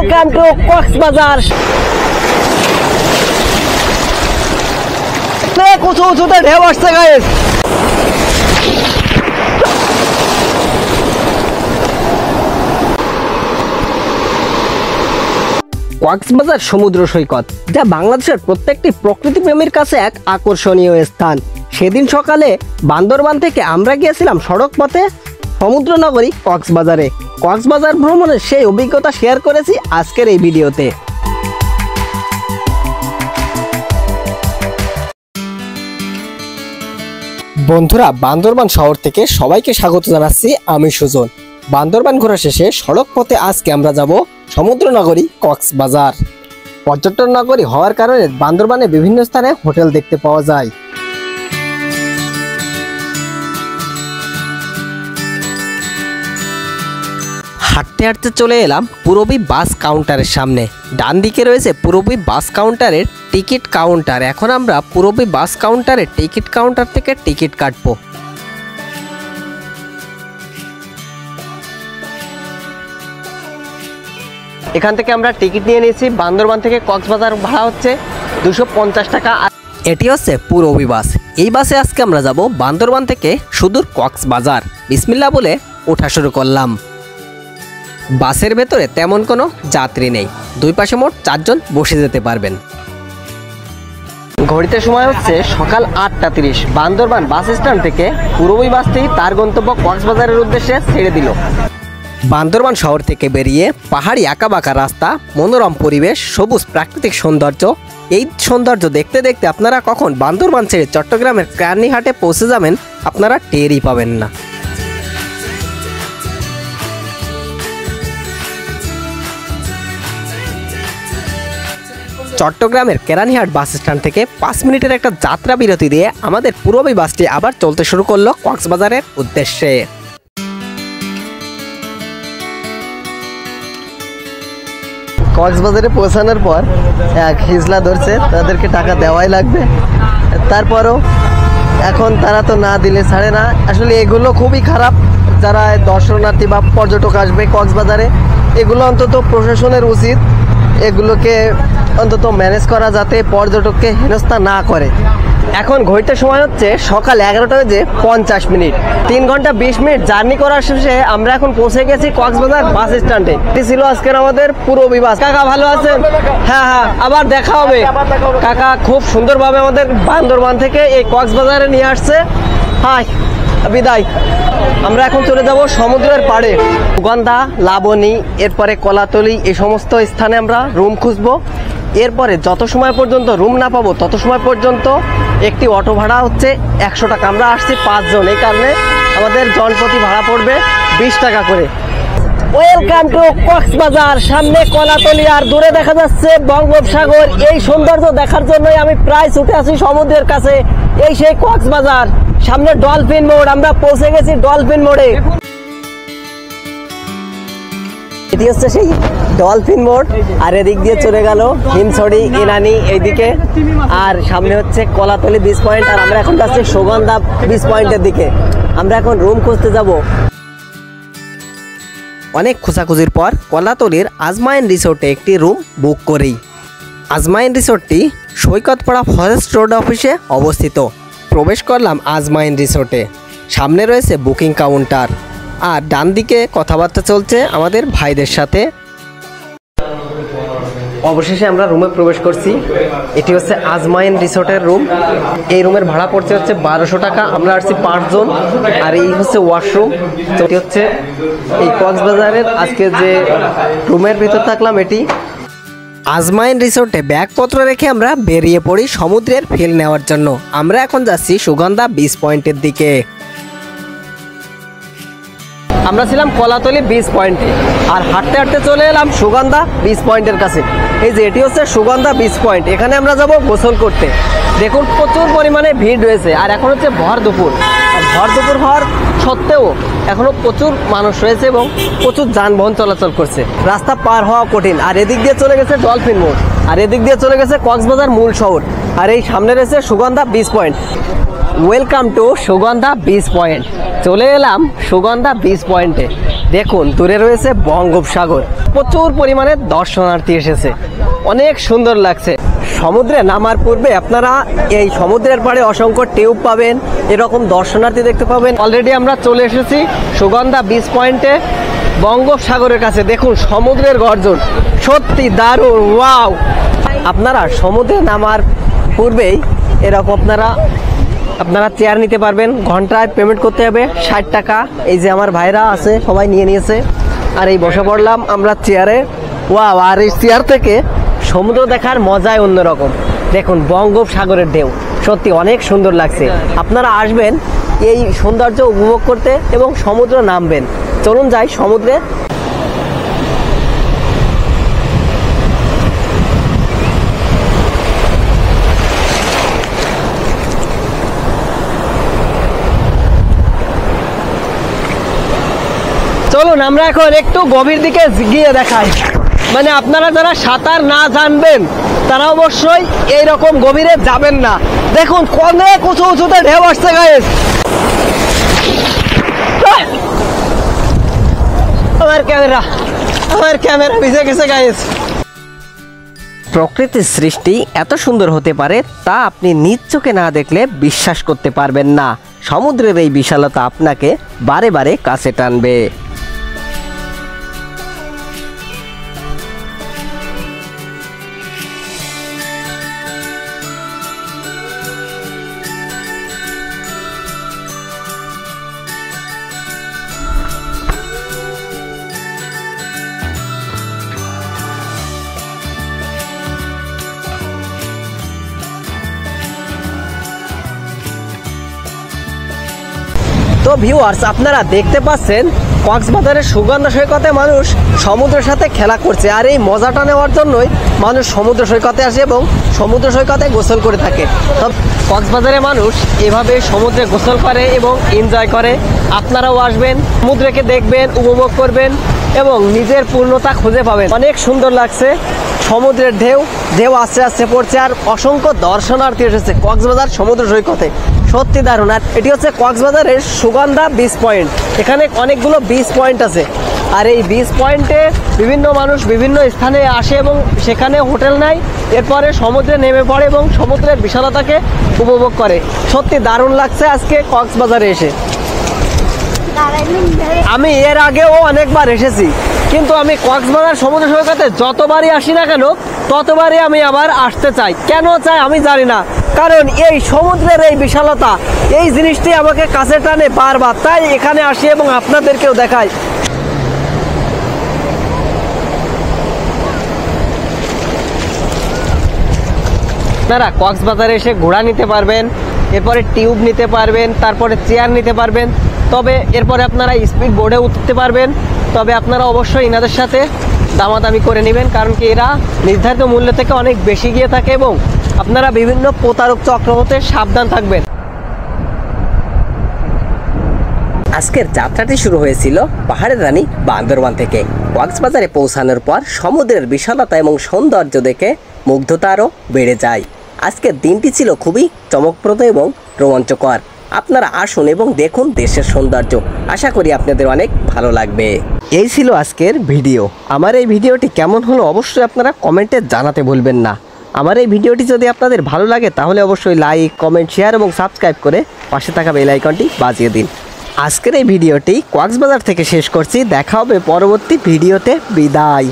Welcome to Cox's Bazar. উঁচু উঁচুতে ঢেউ আসছে গাইস। কক্সবাজার সমুদ্র সৈকত, যা বাংলাদেশের প্রত্যেকটি প্রকৃতি প্রেমীর কাছে এক আকর্ষণীয় স্থান। সেদিন সকালে বান্দরবান থেকে আমরা গিয়েছিলাম সড়ক পথে সমুদ্র নগরী কক্সবাজারে। কক্সবাজার ভ্রমণের সেই অভিজ্ঞতা শেয়ার করেছি আজকের এই ভিডিওতে। বন্ধুরা, বান্দরবান শহর থেকে সবাইকে স্বাগত জানাচ্ছি। আমি সুজন। বান্দরবান ঘোরা শেষে সড়ক পথে আজকে আমরা যাব সমুদ্র নগরী কক্সবাজার। পর্যটন নগরী হওয়ার কারণে বান্দরবানে বিভিন্ন স্থানে হোটেল দেখতে পাওয়া যায়। হাঁটতে হাঁটতে চলে এলাম পূরবী বাস কাউন্টারের সামনে। ডান দিকে রয়েছে পূরবী বাস কাউন্টারের টিকিট কাউন্টার। এখন আমরা পূরবী বাস কাউন্টারের টিকিট কাউন্টার থেকে টিকিট কাটবো। এখান থেকে আমরা টিকিট নিয়ে নিয়েছি। বান্দরবান থেকে কক্সবাজার ভাড়া হচ্ছে 250 টাকা। এটি হচ্ছে পূরবী বাস। এই বাসে আজকে আমরা যাব বান্দরবান থেকে সুদূর কক্সবাজার। বিসমিল্লাহ বলে ওঠা শুরু করলাম। বাসের ভেতরে তেমন কোনো যাত্রী নেই। দুই পাশে মোট 4 জন বসে যেতে পারবেন। ঘড়িতে সময় হচ্ছে সকাল 8:30। বান্দরবান বাস স্ট্যান্ড থেকে পূরবী বাসটি তার গন্তব্য কক্সবাজারের উদ্দেশ্যে ছেড়ে দিল। বান্দরবান শহর থেকে বেরিয়ে পাহাড়ি আঁকাবাঁকা রাস্তা, মনোরম পরিবেশ, সবুজ প্রাকৃতিক সৌন্দর্য। এই সৌন্দর্য দেখতে দেখতে আপনারা কখন বান্দরবান ছেড়ে চট্টগ্রামের কেরানীহাটে পৌঁছে যাবেন আপনারা টেরই পাবেন না। চট্টগ্রামের কেরানীহাট বাস স্ট্যান্ড থেকে 5 মিনিটের একটা যাত্রা বিরতি দিয়ে আমাদের পূরবী বাসটি আবার চলতে শুরু করলো কক্সবাজারের উদ্দেশ্যে। কক্সবাজারে পৌঁছানোর পর এক হিজলা ধরছে, তাদেরকে টাকা দেওয়াই লাগবে। তারপরও এখন তারা তো না দিলে ছাড়ে না। আসলে এগুলো খুবই খারাপ। যারা দর্শনার্থী বা পর্যটক আসবে কক্সবাজারে, এগুলো অন্তত প্রশাসনের উচিত এগুলোকে অন্তত ম্যানেজ করা, যাতে পর্যটককে হেনস্থা না করে। এখন ঘড়িতে সময় হচ্ছে সকাল 11:50। 3 ঘন্টা 20 মিনিট জার্নি করার শেষে আমরা এখন পৌঁছে গেছি কক্সবাজার বাস স্ট্যান্ডে। এটি ছিল আজকের আমাদের পূরবী বাস। কাকা ভালো আছেন? হ্যাঁ, আবার দেখা হবে। কাকা খুব সুন্দরভাবে আমাদের বান্দরবান থেকে এই কক্সবাজারে নিয়ে আসছে। হাই, বিদায়। আমরা এখন চলে যাব সমুদ্রের পাড়ে। সুগন্ধা, লাবণী, এরপরে কলাতলি, এই সমস্ত স্থানে আমরা রুম খুঁজবো। এরপরে যত সময় পর্যন্ত রুম না পাবো তত সময় পর্যন্ত একটি অটো ভাড়া হচ্ছে 100 টাকা। আমরা আসছি 5 জন, এই কারণে আমাদের জনপ্রতি ভাড়া পড়বে 20 টাকা করে। Welcome to Cox's Bazar. সামনে কলাতলি আর দূরে দেখা যাচ্ছে বঙ্গোপসাগর। এই সৌন্দর্য দেখার জন্যই আমি প্রায় ছুটে আসি সমুদ্রের কাছে। এই সেই কক্সবাজার। সামনে ডলফিন মোড়। আমরা পৌঁছে গেছি ডলফিন মোড়ে। এটি হচ্ছে সেই ডলফিন মোড়। আর এদিক দিয়ে চলে গেল হিমছড়ি, ইনানি এইদিকে। আর সামনে হচ্ছে কলাতলি বিচ পয়েন্ট। আর আমরা এখন যাচ্ছি সুগন্ধা বিচ পয়েন্টের দিকে। আমরা এখন রুম খুঁজতে যাব। অনেক খোঁজাখুঁজির পর কলাতলির আজমাইন রিসোর্টে একটি রুম বুক করি। আজমাইন রিসোর্টটি সৈকতপাড়া ফরেস্ট রোড অফিসে অবস্থিত। প্রবেশ করলাম আজমাইন রিসোর্টে। সামনে রয়েছে বুকিং কাউন্টার আর ডান দিকে কথাবার্তা চলছে আমাদের ভাইদের সাথে। অবশেষে আমরা রুমে প্রবেশ করছি। এটি হচ্ছে আজমাইন রিসোর্টের রুম। এই রুমের ভাড়া পড়ছে হচ্ছে 1200 টাকা। আমরা আসছি 5 জন। আর এই হচ্ছে ওয়াশরুম। তো এটি হচ্ছে এই কক্সবাজারের আজকে যে রুমের ভিতর থাকলাম এটি। আজমাইন রিসোর্টে ব্যাগপত্র রেখে আমরা বেরিয়ে পড়ি সমুদ্রের ফিল নেওয়ার জন্য। আমরা এখন যাচ্ছি সুগন্ধা বিচ পয়েন্টের দিকে। আমরা ছিলাম কলাতলি বিচ পয়েন্টে আর হাঁটতে হাঁটতে চলে এলাম সুগন্ধা বিচ পয়েন্টের কাছে। এই যে এটি হচ্ছে সুগন্ধা বিচ পয়েন্ট। এখানে আমরা যাব গোসল করতে। দেখুন প্রচুর পরিমাণে ভিড় রয়েছে। আর এখন হচ্ছে ভর দুপুর। আর ভর দুপুর হওয়ার সত্ত্বেও এখনও প্রচুর মানুষ রয়েছে এবং প্রচুর যানবাহন চলাচল করছে। রাস্তা পার হওয়া কঠিন। আর এদিক দিয়ে চলে গেছে ডলফিন মোড়, আর এদিক দিয়ে চলে গেছে কক্সবাজার মূল শহর। আর এই সামনে রয়েছে Sugandha beach point. Welcome to Sugandha beach point. চলে এলাম সুগন্ধা বিচ পয়েন্টে। দেখুন দূরে রয়েছে বঙ্গোপসাগর, প্রচুর পরিমাণে দর্শনার্থী এসেছে, অনেক সুন্দর লাগছে। সমুদ্রে নামার পূর্বে আপনারা এই সমুদ্রের পাড়ে অসংখ্য টিউব পাবেন, এরকম দর্শনার্থী দেখতে পাবেন। অলরেডি আমরা চলে এসেছি সুগন্ধা বিচ পয়েন্টে, বঙ্গোপসাগরের কাছে। দেখুন সমুদ্রের গর্জন, সত্যি দারুণ, ওয়াও। আপনারা সমুদ্রে নামার পূর্বেই এরকম আপনারা চেয়ার নিতে পারবেন, ঘন্টায় পেমেন্ট করতে হবে 60 টাকা। এই যে আমার ভাইরা আছে সবাই নিয়ে নিয়েছে, আর এই বসে পড়লাম আমরা চেয়ারে। ওয়াও, আর এই চেয়ার থেকে সমুদ্র দেখার মজাই অন্যরকম। দেখুন বঙ্গোপসাগরের ঢেউ, সত্যি অনেক সুন্দর লাগছে। আপনারা আসবেন এই সৌন্দর্য উপভোগ করতে এবং সমুদ্র নামবেন। চলুন যাই সমুদ্রে। চলুন আমরা এখন একটু গভীর দিকে গিয়ে দেখাই। মানে আপনারা যারা সাঁতার না জানবেন তারা অবশ্যই এইরকম গভীরে যাবেন না। দেখুন অনেক উঁচু উঁচুতে ঢেউ আসছে গাইস। আমার ক্যামেরা ভিজে গেছে গাইস। প্রকৃতির সৃষ্টি এত সুন্দর হতে পারে তা আপনি নিজ চোখে না দেখলে বিশ্বাস করতে পারবেন না। সমুদ্রের এই বিশালতা আপনাকে বারে বারে কাছে টানবে। তো ভিউয়ার্স, আপনারা দেখতে পাচ্ছেন কক্সবাজারের সুগন্ধা সৈকতে মানুষ সমুদ্রের সাথে খেলা করছে, আর এই মজাটা নেওয়ার জন্যই মানুষ সমুদ্র সৈকতে আসে এবং সমুদ্র সৈকতে গোসল করে থাকে। তো কক্সবাজারে মানুষ এভাবে সমুদ্রে গোসল করে এবং এনজয় করে। আপনারাও আসবেন, সমুদ্রকে দেখবেন, উপভোগ করবেন এবং নিজের পূর্ণতা খুঁজে পাবেন। অনেক সুন্দর লাগছে সমুদ্রের ঢেউ আস্তে আস্তে পড়ছে, আর অসংখ্য দর্শনার্থী এসেছে কক্সবাজার সমুদ্র সৈকতে। সত্যি দারুণ। আর এটি হচ্ছে কক্সবাজারের সুগন্ধা বিচ পয়েন্ট। এখানে অনেকগুলো বিচ পয়েন্ট আছে, আর এই বিচ পয়েন্টে বিভিন্ন মানুষ বিভিন্ন স্থানে আসে এবং সেখানে হোটেল নেয়, এরপরে সমুদ্রে নেমে পড়ে এবং সমুদ্রের বিশালতাকে উপভোগ করে। সত্যি দারুণ লাগছে আজকে কক্সবাজারে এসে। আমি এর আগেও অনেকবার এসেছি, কিন্তু আমি কক্সবাজার সমুদ্র সৈকতে যতবারই আসি না কেন ততবারই আমি আবার আসতে চাই। কেন চাই আমি জানি না, কারণ এই সমুদ্রের এই বিশালতা, এই জিনিসটি আমাকে কাছে টানে বারবার, তাই এখানে আসি এবং আপনাদেরকেও দেখাই। আপনারা কক্সবাজারে এসে ঘোড়া নিতে পারবেন, এরপরে টিউব নিতে পারবেন, তারপরে চেয়ার নিতে পারবেন, তবে এরপরে আপনারা স্পিড বোর্ডে উঠতে পারবেন। তবে আপনারা অবশ্যই এনাদের সাথে দামাদামি করে নেবেন, কারণ কি এরা নির্ধারিত মূল্য থেকে অনেক বেশি গিয়ে থাকে এবং আপনারা বিভিন্ন প্রতারক চক্র হতে সাবধান থাকবেন। আজকের যাত্রাটি শুরু হয়েছিল পাহাড়ের রানী বান্দরবান থেকে। কক্সবাজারে পৌঁছানোর পর সমুদ্রের বিশালতা এবং সৌন্দর্য দেখে মুগ্ধতা আরও বেড়ে যায়। আজকের দিনটি ছিল খুবই চমকপ্রদ এবং রোমাঞ্চকর। আপনারা আসুন এবং দেখুন দেশের সৌন্দর্য। আশা করি আপনাদের অনেক ভালো লাগবে। এই ছিল আজকের ভিডিও। আমার এই ভিডিওটি কেমন হলো অবশ্যই আপনারা কমেন্টে জানাতে ভুলবেন না। আমার এই ভিডিওটি যদি আপনাদের ভালো লাগে তাহলে অবশ্যই লাইক, কমেন্ট, শেয়ার এবং সাবস্ক্রাইব করে পাশে থাকা বেল আইকনটি বাজিয়ে দিন। আজকের এই ভিডিওটি কক্সবাজার থেকে শেষ করছি। দেখা হবে পরবর্তী ভিডিওতে। বিদায়।